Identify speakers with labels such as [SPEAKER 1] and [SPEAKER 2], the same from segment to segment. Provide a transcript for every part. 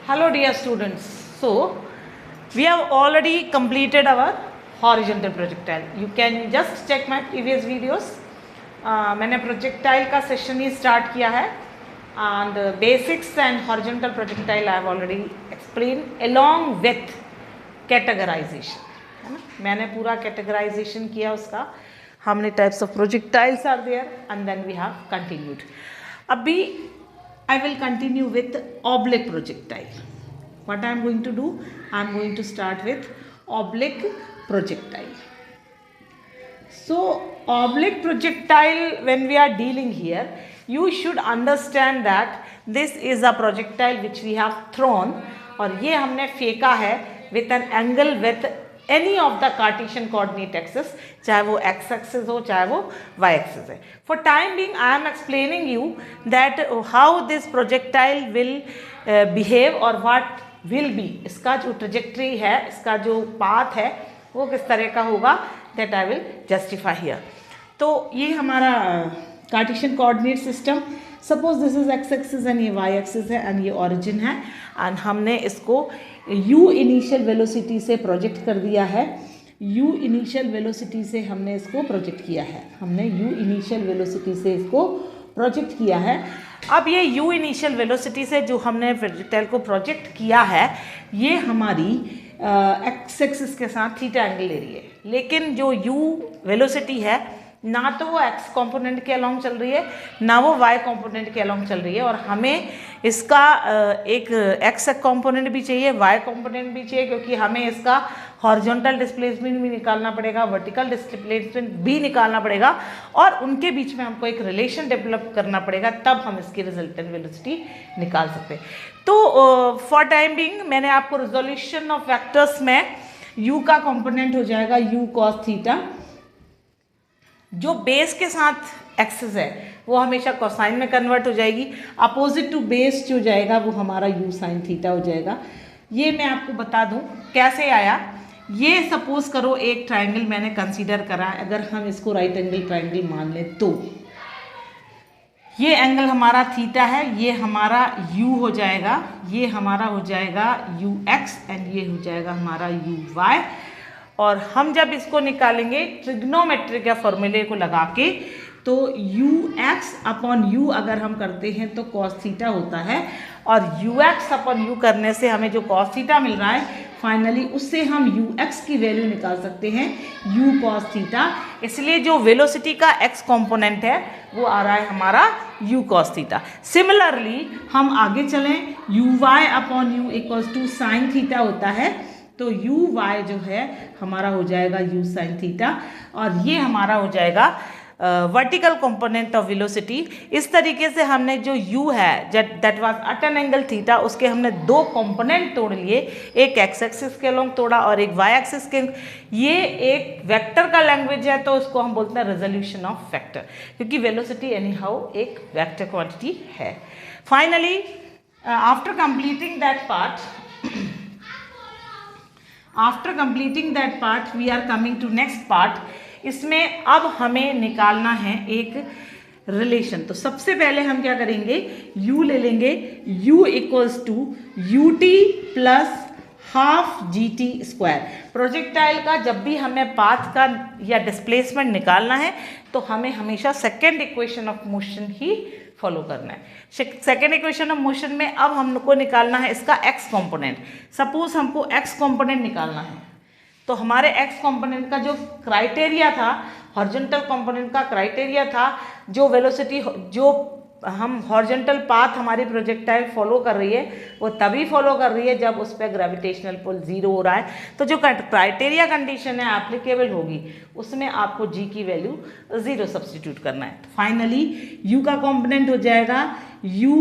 [SPEAKER 1] Hello dear students. So we have already completed our horizontal projectile. You can just check my previous videos. मैंने projectile का session ही start किया है and basics and horizontal projectile I have already explained along with categorization. है ना, मैंने पूरा categorization किया उसका. How many types of projectiles are there and then we have continued. अभी I will continue with oblique projectile. What I am going to do? I am going to start with oblique projectile. So oblique projectile, when we are dealing here, you should understand that this is a projectile which we have thrown और ये हमने फेंका है with an angle with any of the Cartesian coordinate axis, चाहे वो x axis हो चाहे वो y axis है. For time being I am explaining you that how this projectile will behave और what will be, इसका जो trajectory है, इसका जो path है वो किस तरह का होगा, that I will justify here. तो ये हमारा Cartesian coordinate system, suppose this is x axis and ये y axis है and ये origin है and हमने इसको u इनिशियल वेलोसिटी से प्रोजेक्ट कर दिया है. u इनिशियल वेलोसिटी से हमने इसको प्रोजेक्ट किया है. हमने u इनिशियल वेलोसिटी से इसको प्रोजेक्ट किया है. अब ये u इनिशियल वेलोसिटी से जो हमने प्रोजेक्टाइल को प्रोजेक्ट किया है ये हमारी एक्स एक्सिस के साथ थीटा एंगल ले रही है. लेकिन जो u वेलोसिटी है ना तो वो x कंपोनेंट के अलोंग चल रही है ना वो y कंपोनेंट के अलोंग चल रही है और हमें इसका एक x कंपोनेंट भी चाहिए, y कंपोनेंट भी चाहिए, क्योंकि हमें इसका हॉरिजॉन्टल डिस्प्लेसमेंट भी निकालना पड़ेगा, वर्टिकल डिस्प्लेसमेंट भी निकालना पड़ेगा और उनके बीच में हमको एक रिलेशन डेवलप करना पड़ेगा, तब हम इसकी रिजल्टेंट वेलोसिटी निकाल सकते हैं. तो फॉर टाइम बिंग मैंने आपको रिजोल्यूशन ऑफ वेक्टर्स में u का कंपोनेंट हो जाएगा u cos थीटा. जो बेस के साथ एक्सिस है वो हमेशा कोसाइन में कन्वर्ट हो जाएगी. अपोजिट टू बेस जो जाएगा वो हमारा u साइन थीटा हो जाएगा. ये मैं आपको बता दूं कैसे आया. ये सपोज करो एक ट्रायंगल मैंने कंसीडर करा, अगर हम इसको राइट एंगल ट्रायंगल मान लें तो ये एंगल हमारा थीटा है, ये हमारा u हो जाएगा, ये हमारा हो जाएगा ux एंड ये हो जाएगा हमारा uy. और हम जब इसको निकालेंगे ट्रिग्नोमेट्री के फॉर्मूले को लगा के तो ux अपॉन u अगर हम करते हैं तो cos थीटा होता है और ux अपॉन u करने से हमें जो cos थीटा मिल रहा है फाइनली उससे हम ux की वैल्यू निकाल सकते हैं u cos थीटा. इसलिए जो वेलोसिटी का x कंपोनेंट है वो आ रहा है हमारा u cos थीटा. सिमिलरली हम आगे चलें, uy upon u equals to sine theta होता है तो uy जो है हमारा हो जाएगा u sin थीटा और ये हमारा हो जाएगा वर्टिकल कंपोनेंट ऑफ वेलोसिटी. इस तरीके से हमने जो u है that was at an angle theta उसके हमने दो कंपोनेंट तोड़ लिए, एक x एक्सिस के अलोंग तोड़ा और एक y एक्सिस के. ये एक वेक्टर का लैंग्वेज है तो उसको हम बोलते हैं रेजोल्यूशन ऑफ वेक्टर, क्योंकि वेलोसिटी एनी हाउ एक वेक्टर क्वांटिटी है. Finally after completing that part we are coming to next part. इसमें अब हमें निकालना है एक रिलेशन. तो सबसे पहले हम क्या करेंगे, u ले लेंगे, u equals to ut plus half gt square. Projectile का जब भी हमें पाथ का या डिस्प्लेसमेंट निकालना है तो हमें हमेशा second equation of motion he follow करना है. सेकेंड इक्वेशन ऑफ मोशन में अब हमको निकालना है इसका x कंपोनेंट. सपोज हमको x कंपोनेंट निकालना है तो हमारे x कंपोनेंट का जो क्राइटेरिया था, हॉरिजॉन्टल कंपोनेंट का क्राइटेरिया था, जो वेलोसिटी जो हम हॉरिजॉन्टल पाथ हमारी प्रोजेक्टाइल फॉलो कर रही है वो तभी फॉलो कर रही है जब उस पर ग्रेविटेशनल पुल जीरो हो रहा है. तो जो क्राइटेरिया कंडीशन है एप्लीकेबल होगी उसमें आपको g की वैल्यू ज़ीरो सब्सटीट्यूट करना है. फाइनली u का कंपोनेंट हो जाएगा u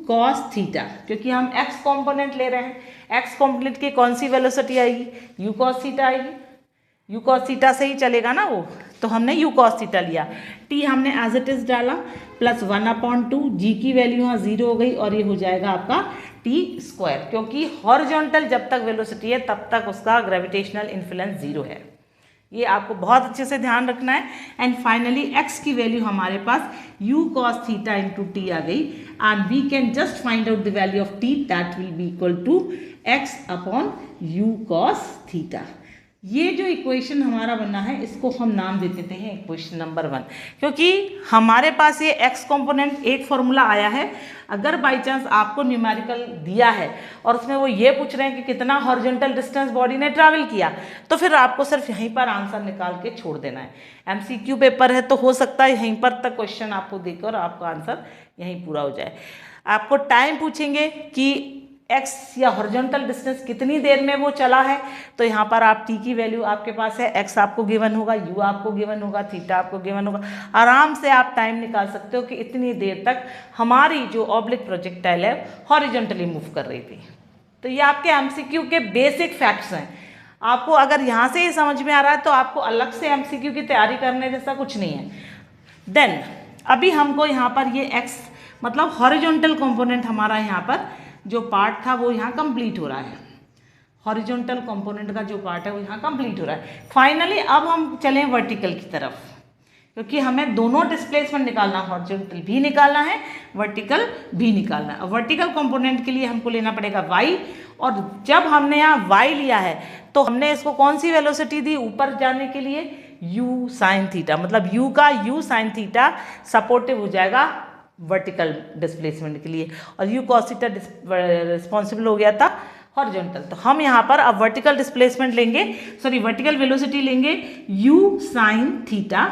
[SPEAKER 1] cos थीटा, क्योंकि हम x कंपोनेंट ले रहे हैं. x कंपोनेंट की कौन सी वेलोसिटी आएगी, u cos थीटा आएगी. u cos थीटा से ही चलेगा ना वो, तो हमने u cos थीटा लिया. t हमने एज इट इज डाला प्लस 1/2, g की वैल्यू यहाँ ज़ीरो हो गई और ये हो जाएगा आपका t स्क्वायर, क्योंकि हॉरिजॉन्टल जब तक वेलोसिटी है तब तक उसका ग्रेविटेशनल इन्फ्लुएंस ज़ीरो है. ये आपको बहुत अच्छे से ध्यान रखना है। एंड फाइनली x की वैल्यू हमारे पास u cos theta into t आ गई and we can just find out the value of t that will be equal to x upon u cos theta. ये जो इक्वेशन हमारा बना है इसको हम नाम दे देते हैं इक्वेशन नंबर 1, क्योंकि हमारे पास ये x कंपोनेंट एक फॉर्मूला आया है। अगर बाय चांस आपको न्यूमेरिकल दिया है और उसमें वो ये पूछ रहे हैं कि कितना हॉरिजॉन्टल डिस्टेंस बॉडी ने ट्रैवल किया, तो फिर आपको सिर्फ यहीं पर आंसर निकाल के छोड़ देना है। MCQ पेपर है तो हो सकता है यहीं पर तक क्वेश्चन आपको देकर आपका आंसर यहीं पूरा हो जाए। आपको टाइम पूछेंगे कि x या हॉरिजॉन्टल डिस्टेंस कितनी देर में वो चला है, तो यहाँ पर आप t की वैल्यू आपके पास है, x आपको गिवन होगा, u आपको गिवन होगा, थीटा आपको गिवन होगा। आराम से आप टाइम निकाल सकते हो कि इतनी देर तक हमारी जो ऑब्लिक प्रोजेक्टाइल है हॉरिजॉन्टली मूव कर रही थी। तो ये आपके MCQ के बेसिक फैक्ट्स हैं। आपको अगर यहाँ से ही समझ में आ रहा है तो आपको अलग से MCQ की तैयारी करने जैसा कुछ नहीं है। देन अभी हमको यहाँ पर ये x मतलब हॉरिजॉन्टल कंपोनेंट हमारा यहाँ पर जो पार्ट था वो यहाँ कंप्लीट हो रहा है। हॉरिजॉन्टल कंपोनेंट का जो पार्ट है वो यहाँ कंप्लीट हो रहा है। फाइनली अब हम चलें वर्टिकल की तरफ, क्योंकि हमें दोनों डिस्प्लेसमेंट निकालना, हॉरिजॉन्टल भी निकालना है, वर्टिकल भी निकालना है। वर्टिकल कंपोनेंट के लिए हमको लेना पड़ेगा y, और जब हमने यहाँ y लिया है तो हमने इसको कौन सी वेलोसिटी दी ऊपर जाने के लिए, u साइन थीटा, मतलब u का u साइन थीटा सपोर्टिव हो जाएगा वर्टिकल डिस्प्लेसमेंट के लिए, और u cos थीटा रिस्पॉन्सिबल हो गया था हॉरिजॉन्टल। तो हम यहाँ पर अब वर्टिकल डिस्प्लेसमेंट लेंगे, सॉरी वर्टिकल वेलोसिटी लेंगे u साइन थीटा,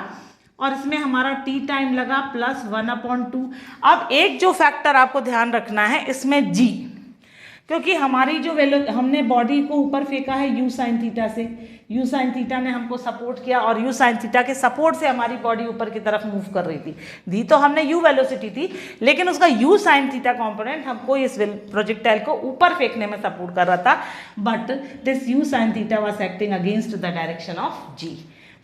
[SPEAKER 1] और इसमें हमारा t टाइम लगा प्लस 1/2। अब एक जो फैक्टर आपको ध्यान रखना है इसमें g, क्योंकि हमारी जो हमने बॉडी को ऊपर फेंका है u साइन थीटा से, u साइन थीटा ने हमको सपोर्ट किया और u साइन थीटा के सपोर्ट से हमारी बॉडी ऊपर की तरफ मूव कर रही थी। दी तो हमने u वेलोसिटी थी, लेकिन उसका u साइन थीटा कंपोनेंट हमको इस प्रोजेक्टाइल को ऊपर फेंकने में सपोर्ट कर रहा था, but this u sine theta was acting against the direction of g।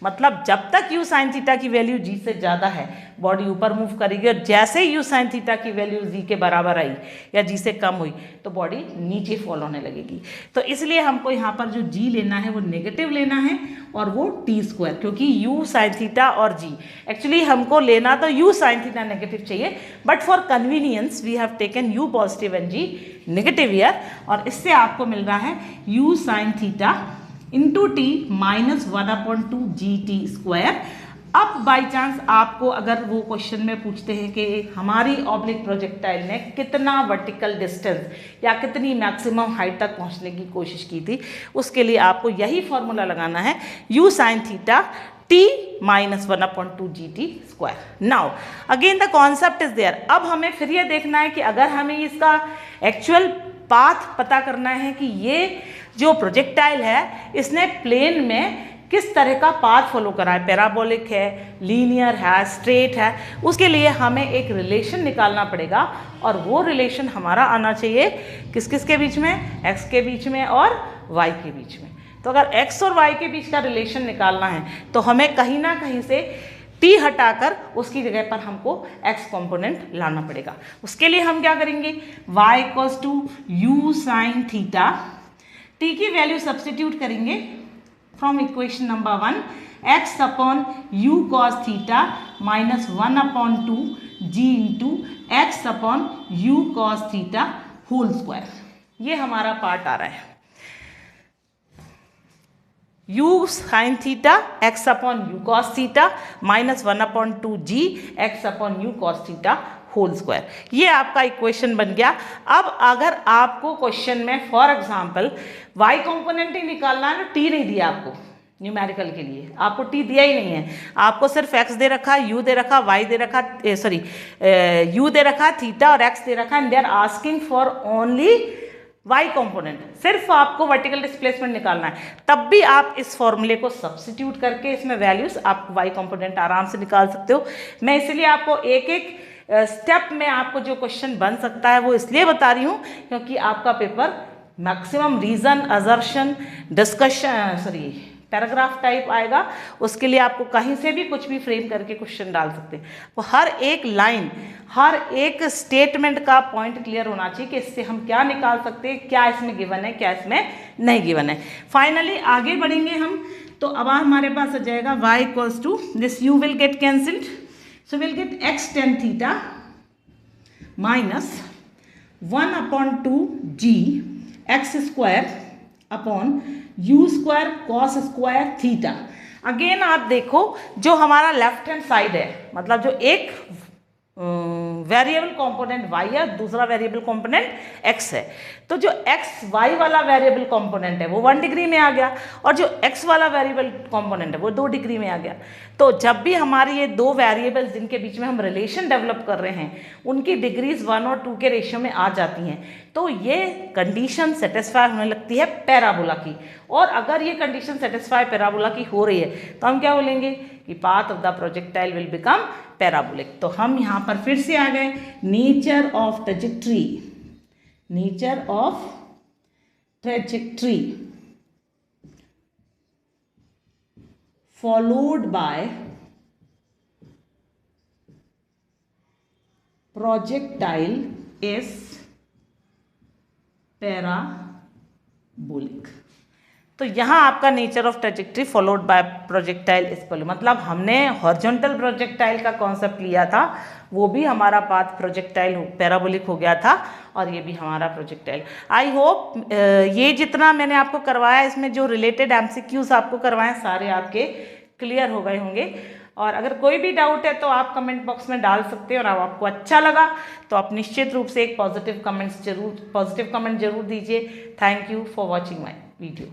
[SPEAKER 1] मतलब जब तक u साइन थीटा की वैल्यू g से ज़्यादा है बॉडी ऊपर मूव करेगी, और जैसे ही u साइन थीटा की वैल्यू g के बराबर आई या g से कम हुई तो बॉडी नीचे फॉल होने लगेगी। तो इसलिए हमको यहाँ पर जो g लेना है वो नेगेटिव लेना है, और वो t², क्योंकि u साइन थीटा और g एक्चुअली हमको लेना तो u साइन थीटा नेगेटिव चाहिए, but for convenience we have taken u positive and g negative here, और इससे आपको मिल रहा है u sine theta into T minus 1/2 GT²। अब बाई चांस आपको अगर वो क्वेश्चन में पूछते हैं कि हमारी ऑब्लिक प्रोजेक्टाइल ने कितना वर्टिकल डिस्टेंस या कितनी मैक्सिमम हाइट तक पहुंचने की कोशिश की थी, उसके लिए आपको यही फॉर्मूला लगाना है, u sine theta t minus 1/2 GT²। Now again the concept is there. अब हमें फिर ये देखना है कि अगर हमें इसका एक्चुअल पाथ पता करना है कि ये जो प्रोजेक्टाइल है इसने प्लेन में किस तरह का पाथ फॉलो करा है, पैराबोलिक है, लीनियर है, स्ट्रेट है, उसके लिए हमें एक रिलेशन निकालना पड़ेगा, और वो रिलेशन हमारा आना चाहिए किस किस के बीच में, x के बीच में और y के बीच में। तो अगर x और y के बीच का रिलेशन निकालना है तो हमें कहीं ना कहीं से t हटाकर उसकी जगह पर हमको x कंपोनेंट लाना पड़ेगा। उसके लिए हम क्या करेंगे, y equals to u sine theta, t की वैल्यू सब्स्टिट्यूट करेंगे from equation number 1, x upon u cos theta minus 1/2 g into X upon u cos theta whole square. ये हमारा पार्ट आ रहा है, u sine theta x upon u cos theta minus 1/2 g x upon u cos theta whole square. ये आपका equation बन गया। अब अगर आपको क्वेश्चन में फॉर एग्जांपल y कंपोनेंट ही निकालना है ना, t नहीं दिया आपको न्यूमेरिकल के लिए, आपको t दिया ही नहीं है, आपको सिर्फ x दे रखा, u दे रखा, y दे रखा, सॉरी u दे रखा, थीटा और x दे रखा, and they are asking for only y component, सिर्फ आपको वर्टिकल डिस्प्लेसमेंट निकालना है। तब भी आप इस फॉर्मूले को सब्स्टिट्यूट करके इसमें वैल्यूज आप y कंपोनेंट आराम से निकाल सकते हो। मैं इसलिए आपको एक एक स्टेप में आपको जो क्वेश्चन बन सकता है वो इसलिए बता रही हूँ क्योंकि आपका paper maximum reason, assertion, discussion, sorry paragraph type आएगा, उसके लिए आपको कहीं से भी कुछ भी फ्रेम करके क्वेश्चन डाल सकते हैं। तो हर एक लाइन, हर एक स्टेटमेंट का पॉइंट क्लियर होना चाहिए कि इससे हम क्या निकाल सकते हैं, क्या इसमें गिवन है, क्या इसमें नहीं गिवन है। फाइनली आगे बढ़ेंगे हम तो अब हमारे पास आ जाएगा y equals to this, u will get cancelled, so will get x tan theta minus 1/2 g x square upon u square cos square theta. Again आप देखो जो हमारा लेफ्ट हैंड साइड है, मतलब जो एक वेरिएबल कंपोनेंट y है, दूसरा वेरिएबल कंपोनेंट x है, तो जो x y वाला वेरिएबल कंपोनेंट है वो 1 डिग्री में आ गया और जो x वाला वेरिएबल कंपोनेंट है वो 2 डिग्री में आ गया। तो जब भी हमारी ये दो वेरिएबल्स जिनके बीच में हम रिलेशन डेवलप कर रहे हैं उनकी डिग्रीज 1 और 2 के रेशियो में आ जाती हैं, तो ये कंडीशन सेटिस्फाई होने लगती है पैराबोला की। और अगर ये कंडीशन सेटिस्फाई पैराबोला की हो रही है तो हम क्या बोलेंगे कि path of the projectile will become parabolic. तो हम यहाँ पर फिर से आ गए, nature of trajectory, nature of trajectory followed by projectile is parabolic। तो यहाँ आपका nature of trajectory followed by projectile is parabolic, मतलब हमने हॉरिजॉन्टल प्रोजेक्टाइल का कॉन्सेप्ट लिया था, वो भी हमारा पाथ प्रोजेक्टाइल पैराबोलिक हो गया था और ये भी हमारा प्रोजेक्टाइल। आई होप ये जितना मैंने आपको करवाया इसमें जो रिलेटेड एमसीक्यूज आपको करवाए सारे आपके क्लियर हो गए होंगे। और अगर कोई भी डाउट है तो आप कमेंट बॉक्स में डाल सकते हैं, और अब आपको अच्छा लगा तो आप निश्चित रूप से एक पॉजिटिव कमेंट जरूर दीजिए। Thank you for watching my video.